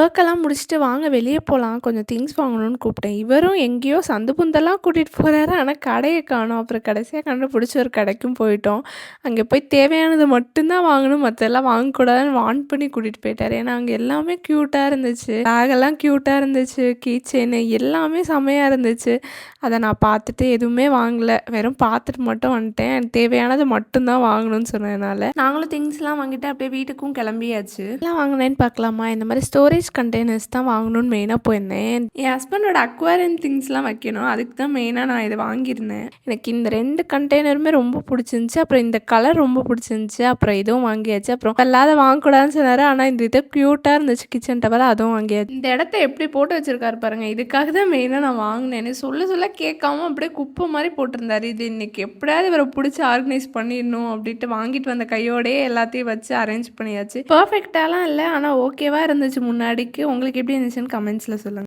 ஒர்க்கெல்லாம் முடிச்சுட்டு வாங்க வெளிய போலாம். கொஞ்சம் திங்ஸ் வாங்கணும்னு கூப்பிட்டேன். இவரும் எங்கேயோ சந்து புந்தெல்லாம் கூட்டிட்டு போறாரு. ஆனா கடைய காணோம். அப்புறம் கடைசியா கண்டுபிடிச்சு ஒரு கடைக்கும் போயிட்டோம். அங்கே போய் தேவையானது மட்டும் தான் வாங்கணும். மத்ததெல்லாம் வாங்கக்கூடாதுன்னு வார்ன் பண்ணி கூட்டிட்டு போயிட்டாரு. ஏன்னா அங்க எல்லாமே க்யூட்டா இருந்துச்சு. பேகெல்லாம் க்யூட்டா இருந்துச்சு. கீ செயின் எல்லாமே செம்மையா இருந்துச்சு. அத நான் பார்த்துட்டு எதுவுமே வாங்கல. வெறும் பார்த்துட்டு மட்டும் வந்துட்டேன். எனக்கு தேவையானது மட்டும் தான் வாங்கணும்னு சொன்னதுனால. நாங்களும் திங்ஸ்லாம் வாங்கிட்டு அப்படியே வீட்டுக்கும் கிளம்பியாச்சு. எல்லாம் வாங்கினேன்னு பார்க்கலாமா? இந்த மாதிரி ஸ்டோரேஜ் கண்டெய்னர்ஸ் தான் வாங்கணும்னு மெயினாக போயிருந்தேன். என் ஹஸ்பண்டோட அக்வாரியம் திங்ஸ்லாம் வைக்கணும். அதுக்கு தான் மெயினாக நான் இதை வாங்கியிருந்தேன். எனக்கு இந்த 2 கண்டெய்னருமே ரொம்ப பிடிச்சிருந்துச்சி. அப்புறம் இந்த கலர் ரொம்ப பிடிச்சிருந்துச்சி. அப்புறம் இதுவும் வாங்கியாச்சு. அப்புறம் இல்லாத வாங்கக்கூடாதுன்னு சொன்னார். ஆனால் இந்த இது க்யூட்டாக இருந்துச்சு கிச்சன் டவர், அதுவும் வாங்கியாச்சு. இந்த இடத்த எப்படி போட்டு வச்சிருக்காரு பாருங்க. இதுக்காக தான் மெயினாக நான் வாங்கினேன்னு சொல்ல சொல்ல கேட்காம அப்படியே குப்பை மாதிரி போட்டிருந்தாரு. இது இன்னைக்கு எப்படியாவது இவரை பிடிச்சி ஆர்கனைஸ் பண்ணிடணும் அப்படின்ட்டு வாங்கிட்டு வந்த கையோடயே எல்லாத்தையும் வச்சு அரேஞ்ச் பண்ணியாச்சு. பர்ஃபெக்டாலாம் இல்லை, ஆனால் ஓகேவா இருந்துச்சு முன்னாடிக்கு. உங்களுக்கு எப்படி இருந்துச்சுன்னு கமெண்ட்ஸில் சொல்லுங்கள்.